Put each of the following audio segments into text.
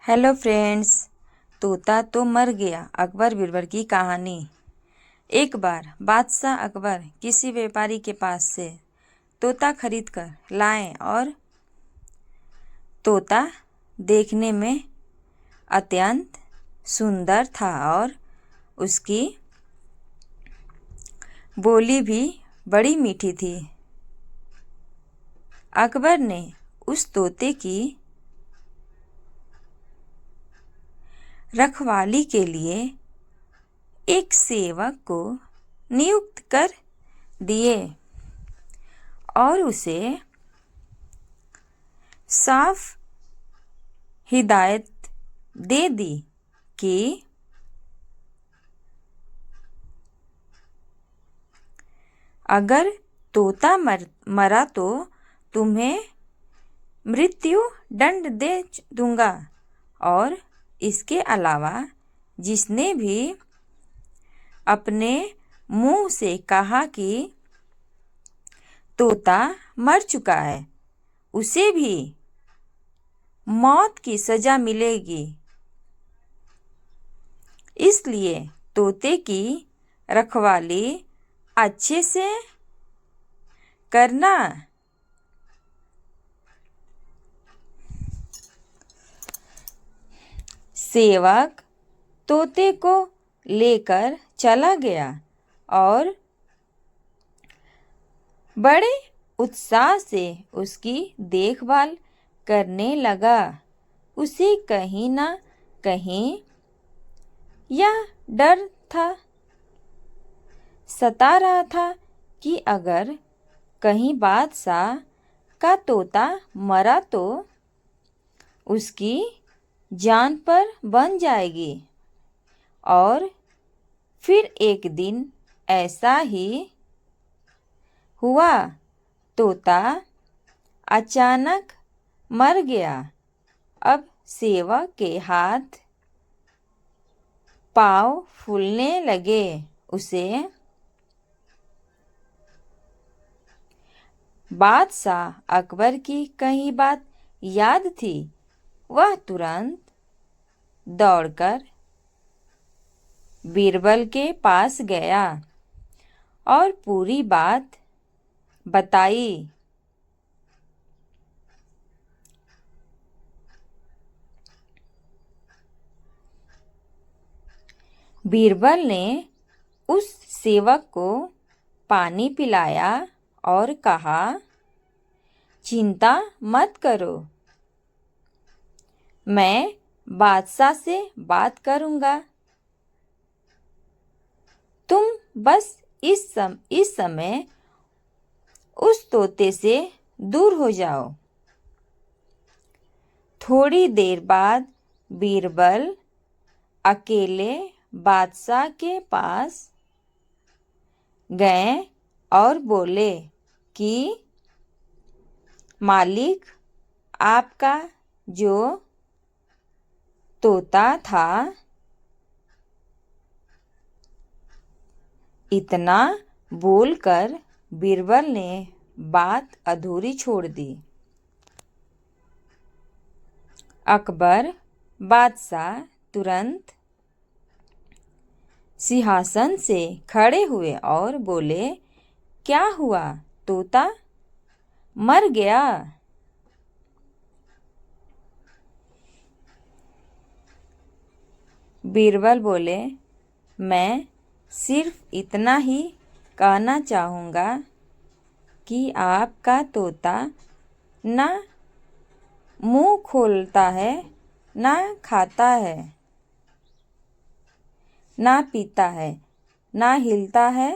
Hello friends. तोता तो मर गया, अकबर बीरबल की कहानी। एक बार बादशाह अकबर किसी व्यापारी के पास से तोता खरीद कर लाए और तोता देखने में अत्यंत सुंदर था और उसकी बोली भी बड़ी मीठी थी। अकबर ने उस तोते की रखवाली के लिए एक सेवक को नियुक्त कर दिए और उसे साफ हिदायत दे दी कि अगर तोता मरा तो तुम्हें मृत्यु दंड दे दूंगा, और इसके अलावा जिसने भी अपने मुंह से कहा कि तोता मर चुका है उसे भी मौत की सजा मिलेगी। इसलिए तोते की रखवाली अच्छे से करना। सेवक तोते को लेकर चला गया और बड़े उत्साह से उसकी देखभाल करने लगा। उसे कहीं ना कहीं यह डर सता रहा था कि अगर कहीं बादशाह का तोता मरा तो उसकी जान पर बन जाएगी। और फिर एक दिन ऐसा ही हुआ। तोता अचानक मर गया। अब सेवक के हाथ पाँव फूलने लगे। उसे बादशाह अकबर की कही बात याद थी। वह तुरंत दौड़कर बीरबल के पास गया और पूरी बात बताई। बीरबल ने उस सेवक को पानी पिलाया और कहा, चिंता मत करो, मैं बादशाह से बात करूंगा। तुम बस इस समय उस तोते से दूर हो जाओ। थोड़ी देर बाद बीरबल अकेले बादशाह के पास गए और बोले कि मालिक, आपका जो तोता था इतना बोलकर बीरबल ने बात अधूरी छोड़ दी। अकबर बादशाह तुरंत सिंहासन से खड़े हुए और बोले, क्या हुआ? तोता मर गया? बीरबल बोले, मैं सिर्फ इतना ही कहना चाहूँगा कि आपका तोता ना मुंह खोलता है, ना खाता है, ना पीता है, ना हिलता है,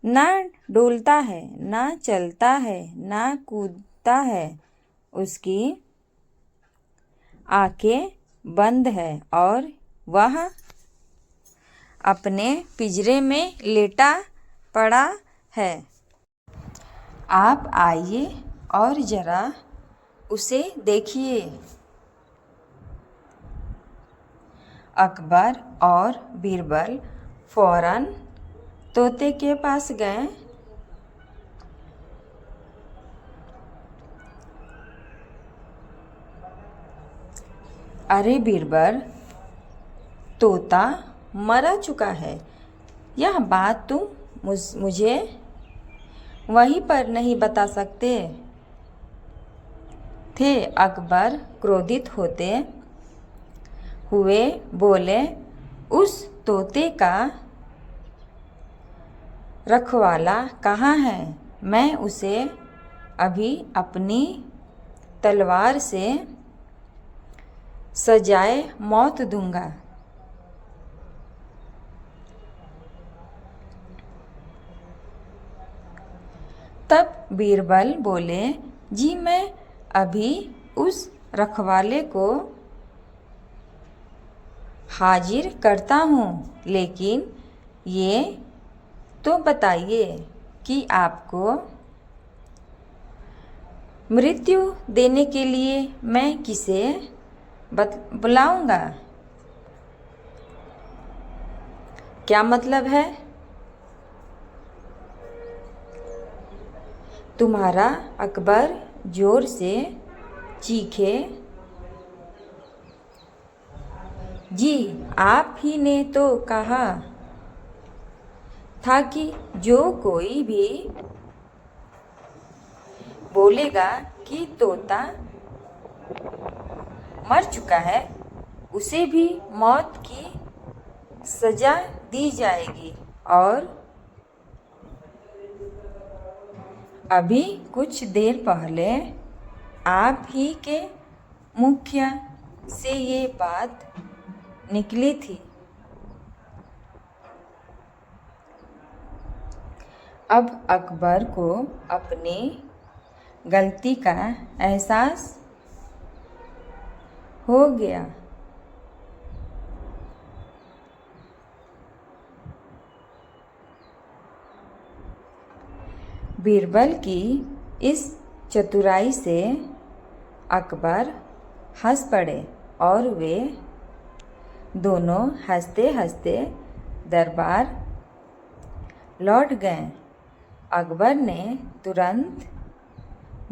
ना डोलता है, ना चलता है, ना कूदता है। उसकी आंखें बंद है और वह अपने पिंजरे में लेटा पड़ा है। आप आइए और जरा उसे देखिए। अकबर और बीरबल फौरन तोते के पास गए। अरे बीरबल, तोता मरा चुका है। यह बात तुम मुझे वहीं पर नहीं बता सकते थे। अकबर क्रोधित होते हुए बोले, उस तोते का रखवाला कहाँ है? मैं उसे अभी अपनी तलवार से सजाए मौत दूंगा। तब बीरबल बोले, जी मैं अभी उस रखवाले को हाजिर करता हूँ, लेकिन ये तो बताइए कि आपको मृत्यु देने के लिए मैं किसे बुलाऊंगा? क्या मतलब है? तुम्हारा अकबर जोर से चीखे, जी आप ही ने तो कहा था कि जो कोई भी बोलेगा कि तोता मर चुका है, उसे भी मौत की सजा दी जाएगी। और अभी कुछ देर पहले आप ही के मुखिया से ये बात निकली थी। अब अकबर को अपनी गलती का एहसास हो गया। बीरबल की इस चतुराई से अकबर हंस पड़े और वे दोनों हंसते हंसते दरबार लौट गए। अकबर ने तुरंत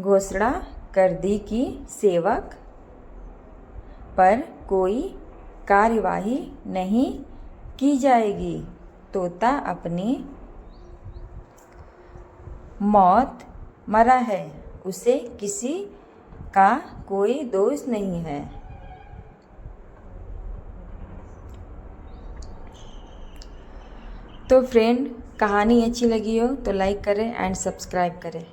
घोषणा कर दी कि सेवक पर कोई कार्यवाही नहीं की जाएगी। तोता अपनी मौत मरा है, उसे किसी का कोई दोष नहीं है। तो फ्रेंड, कहानी अच्छी लगी हो तो लाइक करें एंड सब्सक्राइब करें।